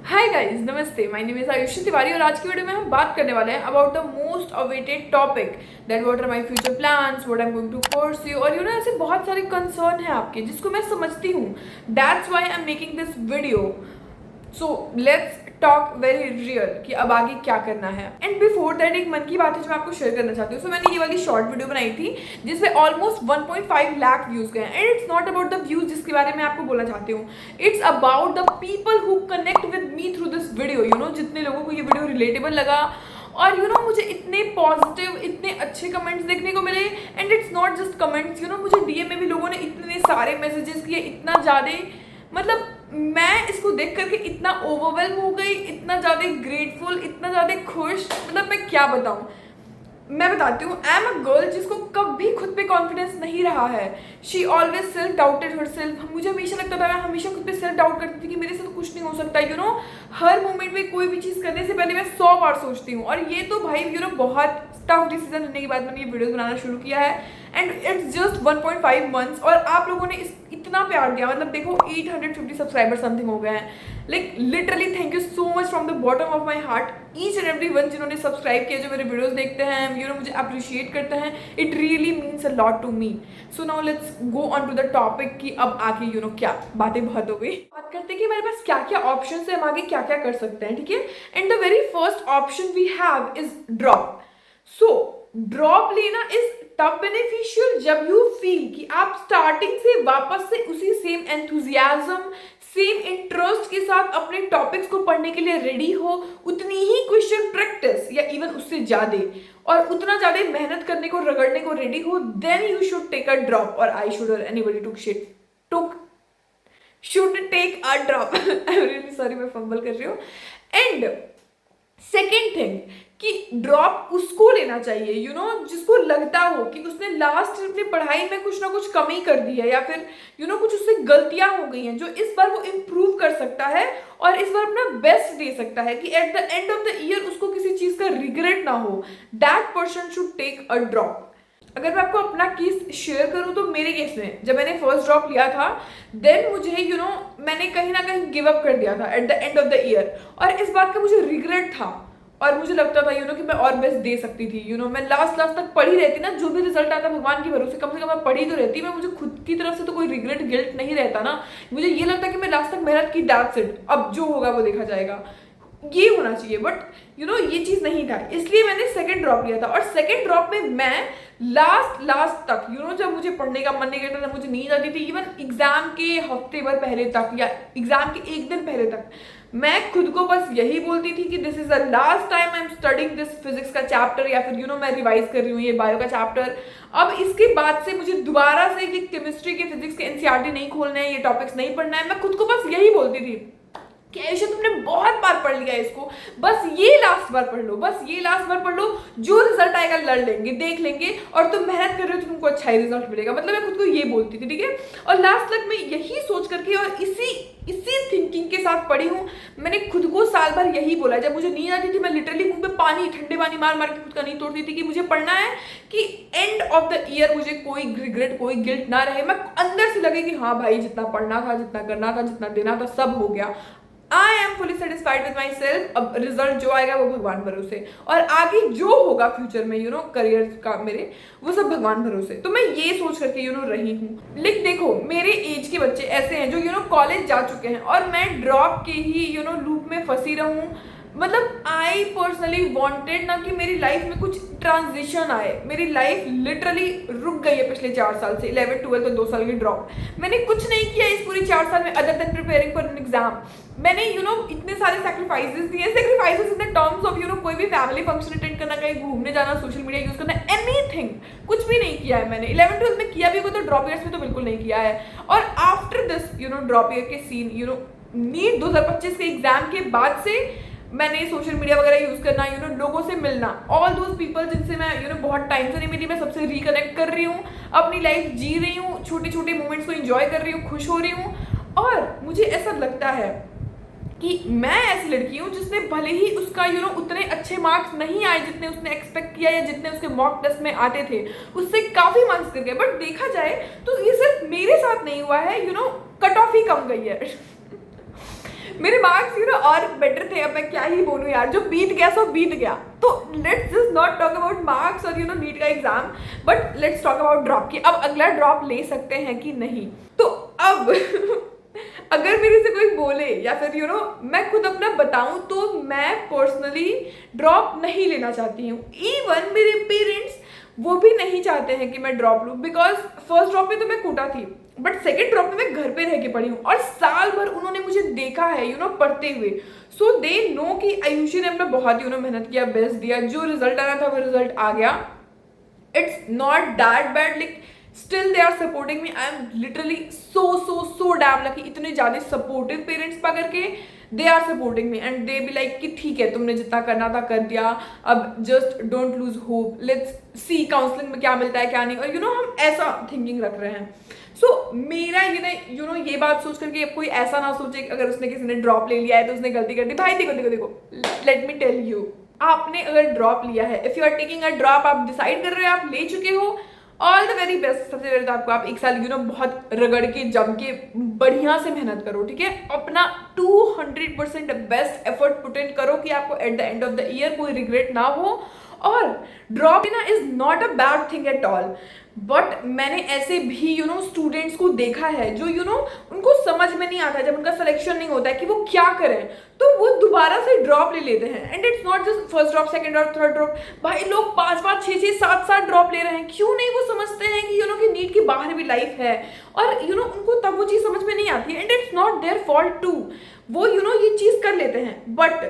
Hi guys, नमस्ते। My name is Ayushi Tiwari और आज की वीडियो में हम बात करने वाले हैं about the most awaited topic that what are my future plans, what I am going to pursue. और ऐसे बहुत सारे कंसर्न हैं आपके जिसको मैं समझती हूँ। That's why I am making this video. So let's talk very real कि अब आगे क्या करना है। एंड बिफोर दैट एक मन की बात है जो मैं आपको शेयर करना चाहती हूँ। सो मैंने ये वाली शॉर्ट वीडियो बनाई थी जिसमें ऑलमोस्ट 1.5 लाख व्यूज गए। And it's not about the views जिसके बारे में आपको बोलना चाहती हूँ, it's about the people who connect with me through this video. जितने लोगों को ये वीडियो रिलेटेबल लगा और मुझे इतने पॉजिटिव, इतने अच्छे कमेंट्स देखने को मिले। And it's not just comments, मुझे डीएम में भी लोगों ने इतने सारे मैसेजेस किए, इतना ज़्यादा, मतलब मैं इसको देख करके इतना ओवरवेलम हो गई, इतना ज़्यादा ग्रेटफुल, इतना ज़्यादा खुश, मतलब मैं क्या बताऊँ। मैं बताती हूँ, आई एम अ गर्ल जिसको कभी खुद पे कॉन्फिडेंस नहीं रहा है। She always self doubted her self. मुझे हमेशा लगता था, मैं हमेशा खुद पे सेल्फ डाउट करती थी कि मेरे से तो कुछ नहीं हो सकता। हर मोमेंट में कोई भी चीज़ करने से पहले मैं 100 बार सोचती हूँ। और ये तो भाई बहुत टफ डिसीजन लेने के बाद मैंने ये वीडियोस बनाना शुरू किया है। एंड इट्स जस्ट 1.5 मंथ्स और आप लोगों ने इतना प्यार दिया। मतलब देखो 850 सब्सक्राइबर समथिंग हो गए हैं। Like literally thank you so much from the bottom of my heart, each and every one जिन्होंने सब्सक्राइब किया, जो मेरे वीडियोस देखते हैं, मुझे अप्रिशिएट करते हैं। It really means a lot to me. So now let's go on to the topic कि अब आगे क्या बातें बहुत हो गई। बात करते हैं कि हमारे पास क्या क्या ऑप्शन है, हम आगे क्या क्या कर सकते हैं, ठीक है। And the very first option we have is drop. So drop लेना इज तब बेनिफिशियल जब यू फील कि आप स्टार्टिंग से वापस से उसी सेम एंथुजियाज्म, सेम इंटरेस्ट के साथ अपने टॉपिक्स को पढ़ने के लिए रेडी हो, उतनी ही क्वेश्चन प्रैक्टिस या इवन उससे ज्यादा, और उतना ज्यादा मेहनत करने को, रगड़ने को रेडी हो, then you should take a drop. और आई शुड और anybody should take a drop. I am really sorry, मैं फंबल कर रही हूँ। एंड सेकेंड थिंग कि ड्रॉप उसको लेना चाहिए जिसको लगता हो कि उसने लास्ट अपनी पढ़ाई में कुछ ना कुछ कमी कर दी है, या फिर कुछ उससे गलतियां हो गई हैं जो इस बार वो इम्प्रूव कर सकता है और इस बार अपना बेस्ट दे सकता है, कि at the end of the year उसको किसी चीज का रिग्रेट ना हो। That person should take a drop. अगर मैं आपको अपना केस शेयर करूं तो मेरे केस में जब मैंने फर्स्ट ड्रॉप लिया था, देन मुझे मैंने कहीं ना कहीं गिव अप कर दिया था eight the end of the year. और इस बात का मुझे रिग्रेट था और मुझे लगता था कि मैं और बेस्ट दे सकती थी। मैं लास्ट तक पढ़ी रहती ना, जो भी रिजल्ट आता भगवान के भरोसे, कम से कम मैं पढ़ी तो रहती। मैं मुझे खुद की तरफ से तो कोई रिग्रेट, गिल्ट नहीं रहता ना। मुझे ये लगता कि मैं लास्ट तक मेहनत की, दैट्स इट, अब जो होगा वो देखा जाएगा, ये होना चाहिए। बट ये चीज नहीं था, इसलिए मैंने सेकंड ड्रॉप लिया था। और सेकंड ड्रॉप में मैं लास्ट तक जब मुझे पढ़ने का मन नहीं करता, जब मुझे नींद आती थी, इवन एग्जाम के हफ्ते भर पहले तक या एग्जाम के एक दिन पहले तक, मैं खुद को बस यही बोलती थी कि this is the last time I am studying this physics का चैप्टर, या फिर मैं रिवाइज कर रही हूँ ये बायो का चैप्टर। अब इसके बाद से मुझे दोबारा से ये केमिस्ट्री के, फिजिक्स के एनसीईआरटी नहीं खोलना है, ये टॉपिक्स नहीं पढ़ना है। मैं खुद को बस यही बोलती थी कि आयुषा तुमने बहुत बार पढ़ लिया इसको, बस ये लास्ट बार पढ़ लो, बस ये लास्ट बार पढ़ लो, जो रिजल्ट आएगा लड़ लेंगे, देख लेंगे, और तुम मेहनत कर रहे हो तो तुमको अच्छा ही रिजल्ट मिलेगा। मतलब मैं खुद को ये बोलती थी, ठीक है। और लास्ट तक मैं यही सोच करके और इसी थिंकिंग के साथ पढ़ी हूँ। मैंने खुद को साल भर यही बोला। जब मुझे नींद आती थी, मैं लिटरली मुंह पे पानी, ठंडे पानी मार मार के खुद का नींद तोड़ती थी कि मुझे पढ़ना है, कि एंड ऑफ द ईयर मुझे कोई रिग्रेट, कोई गिल्ट ना रहे। मैं अंदर से लगे कि हाँ भाई, जितना पढ़ना था, जितना करना था, जितना देना था, सब हो गया। I am fully satisfied with my self. अब रिजल्ट जो आएगा वो भगवान भरोसे, और आगे जो होगा फ्यूचर में करियर का मेरे, वो सब भगवान भरोसे। तो मैं ये सोच करके रही हूँ। लेकिन देखो, मेरे एज के बच्चे ऐसे हैं जो कॉलेज जा चुके हैं, और मैं ड्रॉप के ही लूप में फंसी रहूँ। मतलब आई पर्सनली वांटेड ना कि मेरी लाइफ में कुछ ट्रांजिशन आए। मेरी लाइफ लिटरली रुक गई है पिछले 4 साल से, 11th 12th और 2 साल की ड्रॉप। मैंने कुछ नहीं किया इस पूरी 4 साल में other than preparing for an exam. मैंने इतने सारे सैक्रिफाइसेस दिए, sacrifices in the terms of कोई भी फैमिली फंक्शन अटेंड करना, कहीं घूमने जाना, सोशल मीडिया यूज करना, एनीथिंग, कुछ भी नहीं किया है मैंने। 11th 12th में किया भी होगा तो ड्रॉप ईयर्स में तो बिल्कुल नहीं किया है। और आफ्टर दिस ड्रॉप ईयर के सीन, नीट 2025 के एग्जाम के बाद से मैंने सोशल मीडिया वगैरह यूज करना, लोगों से मिलना, ऑल दोज पीपल जिनसे मैं बहुत टाइम से नहीं मिली, मैं सबसे रिकनेक्ट कर रही हूँ, अपनी लाइफ जी रही हूँ, छोटे छोटे मोमेंट्स को एंजॉय कर रही हूँ, खुश हो रही हूँ। और मुझे ऐसा लगता है कि मैं ऐसी लड़की हूँ जिसने भले ही उसका उतने अच्छे मार्क्स नहीं आए जितने उसने एक्सपेक्ट किया, या जितने उसके मॉक टेस्ट में आते थे, उससे काफी मार्क्स गिर गए। बट देखा जाए तो ये सिर्फ मेरे साथ नहीं हुआ है, कट ऑफ ही कम गई है। मेरे मार्क्स और बेटर थे। अब मैं क्या ही बोलूँ यार, जो बीत गया सो बीत गया। तो let's just not talk about marks और नीट का exam, but let's talk about drop की। अब अगला ड्रॉप ले सकते हैं कि नहीं। तो अब अगर मेरे से कोई बोले या फिर मैं खुद अपना बताऊं तो मैं पर्सनली ड्रॉप नहीं लेना चाहती हूँ। इवन मेरे पेरेंट्स वो भी नहीं चाहते हैं कि मैं ड्रॉप लूँ, बिकॉज फर्स्ट ड्रॉप में तो मैं कूटा थी, बट सेकेंड ड्रॉप में मैं घर पे रह के पढ़ी हूँ और साल भर उन्होंने मुझे देखा है पढ़ते हुए। सो दे नो कि आयुषी ने अपना बहुत मेहनत किया, बेस्ट दिया, जो रिजल्ट आना था वो रिजल्ट आ गया। It's not that bad, like still they are supporting me. I am literally so damn lucky, इतने ज्यादा सपोर्टिव पेरेंट्स पा करके they are supporting me and they be like कि ठीक है तुमने जितना करना था कर दिया, अब just don't lose hope, let's see counselling में क्या मिलता है क्या नहीं। और हम ऐसा थिंकिंग रख रहे हैं। सो मेरा ये बात सोच करके अब कोई ऐसा ना सोचे कि अगर उसने किसी ने ड्रॉप ले लिया है तो उसने गलती कर दी। भाई देखो लेट मी टेल यू, आपने अगर ड्रॉप लिया है, if you are taking a drop, आप डिसाइड कर रहे हो, आप ले चुके हो, ऑल द वेरी बेस्ट। सबसे पहले तो आपको आप एक साल बहुत रगड़ के जम के बढ़िया से मेहनत करो, ठीक है, अपना 200% बेस्ट एफर्ट पुट इन करो कि आपको eight the end of the year कोई रिग्रेट ना हो। और ड्रॉप लेना is not a bad thing at all, but मैंने ऐसे भी स्टूडेंट्स को देखा है जो उनको समझ में नहीं आता, जब उनका सिलेक्शन नहीं होता है कि वो क्या करें, तो वो दोबारा से ड्रॉप ले लेते हैं। And it's not just first drop, second drop, third drop, भाई लोग 5-5, 6-6, 7-7 ड्रॉप ले रहे हैं। क्यों नहीं? वो समझते हैं कि कि नीट के बाहर भी लाइफ है, और उनको तब वो चीज़ समझ में नहीं आती है। And it's not their fault too, वो ये चीज़ कर लेते हैं, बट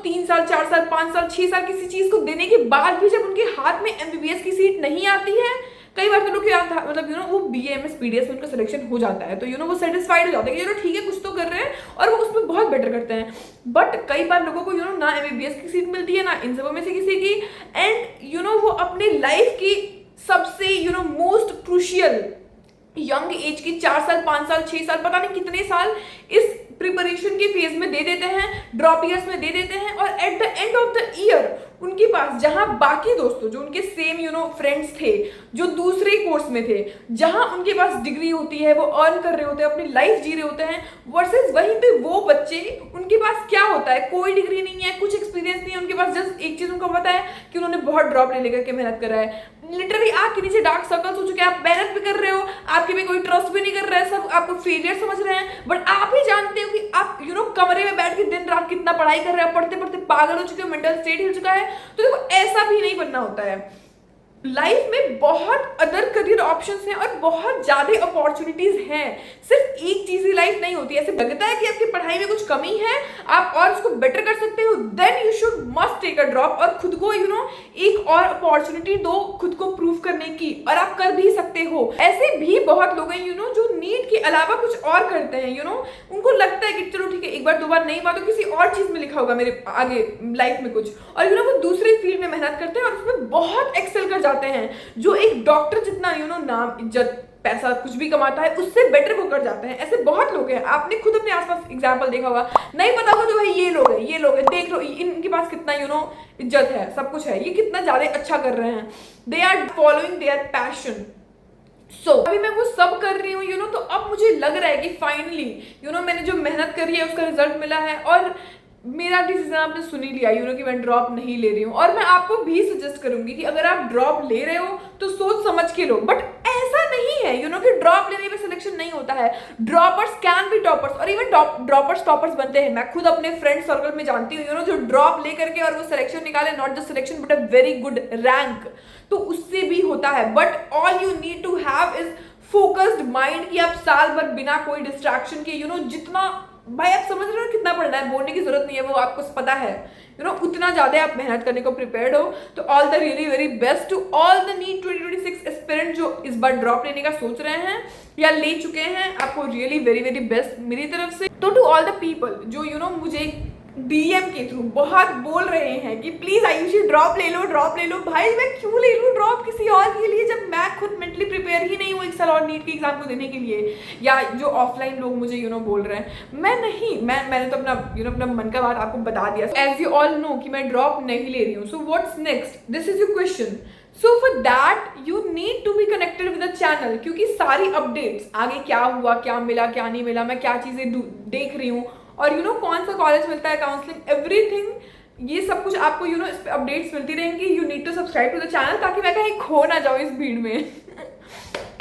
3 साल, 4 साल, 5 साल, 6 साल किसी चीज़ को देने के बाद भी जब उनके हाथ में MBBS की सीट नहीं आती है, कई बार तो लोग मतलब वो BAMS PDS में उनका सिलेक्शन हो जाता है, तो वो सेटिस्फाइड हो जाते हैं कि ठीक है कुछ तो कर रहे हैं, और वो उसमें बहुत बेटर करते हैं। बट कई बार लोगों को ना MBBS की सीट मिलती है, ना इन सबों में से किसी की, एंड वो अपने लाइफ की सबसे मोस्ट क्रूशियल यंग एज की 4 साल, 5 साल, 6 साल, पता नहीं कितने साल इस प्रिपरेशन के फेज में दे देते हैं, ड्रॉप ईयर्स में दे देते हैं, और eight the end of the year उनके पास, जहां बाकी दोस्तों जो उनके सेम फ्रेंड्स थे, जो दूसरे कोर्स में थे, जहां उनके पास डिग्री होती है, वो अर्न कर रहे होते हैं, अपनी लाइफ जी रहे होते हैं, वर्सेस वहीं पे वो बच्चे, उनके पास क्या होता है, कोई डिग्री नहीं है, कुछ एक्सपीरियंस नहीं है उनके पास, जस्ट एक चीज उनको पता है कि उन्होंने बहुत ड्रॉप ले लेकर के मेहनत करा है। लिटरली आँख के नीचे डार्क सर्कल्स हो चुके हैं, आप मेहनत भी कर रहे हो, आपके में कोई ट्रस्ट भी नहीं कर रहा है, सब आपको फेलियर समझ रहे हैं, बट आप ही जानते हो कि आप कमरे में बैठ के दिन रात कितना पढ़ाई कर रहे हो, पढ़ते पढ़ते पागल हो चुके हो, मेंटल स्टेट हिल चुका है। तो देखो ऐसा भी नहीं बनना होता है। लाइफ में बहुत अदर करियर ऑप्शंस हैं और बहुत ज्यादा अपॉर्चुनिटीज हैं, सिर्फ एक चीज ही लाइफ नहीं होती। ऐसे लगता है कि आपकी पढ़ाई में कुछ कमी है, आप और उसको बेटर कर सकते हो, then you should must take a drop और खुद को एक और अपॉर्चुनिटी दो खुद को प्रूव करने की, और आप कर भी सकते हो। ऐसे भी बहुत लोग हैं जो नीट के अलावा कुछ और करते हैं, उनको लगता है कि चलो ठीक है एक बार 2 बार नहीं हुआ तो किसी और चीज में लिखा होगा मेरे आगे लाइफ में कुछ, और वो दूसरे फील्ड में मेहनत करते हैं और उसमें बहुत एक्सेल कर जाते हैं, जो एक डॉक्टर जितना नाम, इज्जत, पैसा कुछ भी कमाता है उससे बेटर वो कर जाते हैं। ऐसे बहुत लोग हैं, आपने खुद अपने आसपास एग्जांपल देखा होगा, नहीं पता होगा तो भाई ये लोग हैं, देख लो इनके पास कितना इज्जत है, सब कुछ है, ये कितना ज्यादा अच्छा कर रहे हैं, they are following their passion. अभी मैं वो सब कर रही हूँ तो अब मुझे लग रहा है कि फाइनली मैंने जो मेहनत करी है उसका रिजल्ट मिला है, और मेरा डिसीजन आपने सुन ही लिया कि मैं ड्रॉप नहीं ले रही हूँ। और मैं आपको भी सजेस्ट करूंगी कि अगर आप ड्रॉप ले रहे हो तो सोच समझ के लो, बट ऐसा नहीं है कि ड्रॉप लेने में सिलेक्शन नहीं होता है। ड्रॉपर्स कैन बी टॉपर्स, और इवन ड्रॉपर्स टॉपर्स बनते हैं। मैं खुद अपने फ्रेंड सर्कल में जानती हूँ जो ड्रॉप ले करके और वो सिलेक्शन निकाले, not just selection but a very good rank, तो उससे भी होता है। But all you need to have is focused mind, कि आप साल भर बिना कोई डिस्ट्रैक्शन के जितना, भाई आप समझ रहे हो कितना पढ़ना है, बोलने की जरूरत नहीं है, वो आपको पता है, उतना ज्यादा आप मेहनत करने को प्रिपेयर्ड हो। तो all the really very best to all the NEET 2026 aspirant जो इस बार ड्रॉप लेने का सोच रहे हैं या ले चुके हैं, आपको रियली वेरी वेरी बेस्ट मेरी तरफ से। तो टू ऑल द पीपल जो मुझे DM के थ्रू बहुत बोल रहे हैं कि प्लीज आयुषी ड्रॉप ले लो, भाई मैं क्यों ले लूँ ड्रॉप किसी और के लिए, जब मैं खुद मेंटली प्रिपेयर ही नहीं हूँ 1 साल और नीट के एग्जाम को देने के लिए। या जो ऑफलाइन लोग मुझे बोल रहे हैं, मैंने तो अपना मन का बात आपको बता दिया। एज यू ऑल नो कि मैं ड्रॉप नहीं ले रही हूँ। So what's next, this is your question. So for that you need to be connected with the channel, क्योंकि सारी अपडेट्स, आगे क्या हुआ, क्या मिला, क्या नहीं मिला, मैं क्या चीजें देख रही हूँ, और कौन सा कॉलेज मिलता है, काउंसलिंग, एवरीथिंग, ये सब कुछ आपको इस पे अपडेट्स मिलती रहेंगी. You need to subscribe to the channel ताकि मैं कहीं खो ना जाऊँ इस भीड़ में.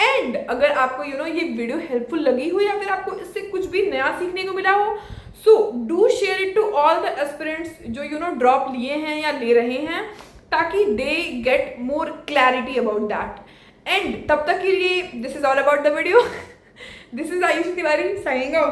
एंड अगर आपको ये वीडियो हेल्पफुल लगी हो या फिर आपको इससे कुछ भी नया सीखने को मिला हो, so do share it to all the aspirants जो ड्रॉप लिए हैं या ले रहे हैं, ताकि they get more clarity about that. And तब तक के लिए this is all about the video. This is Ayushi Tiwari signing out.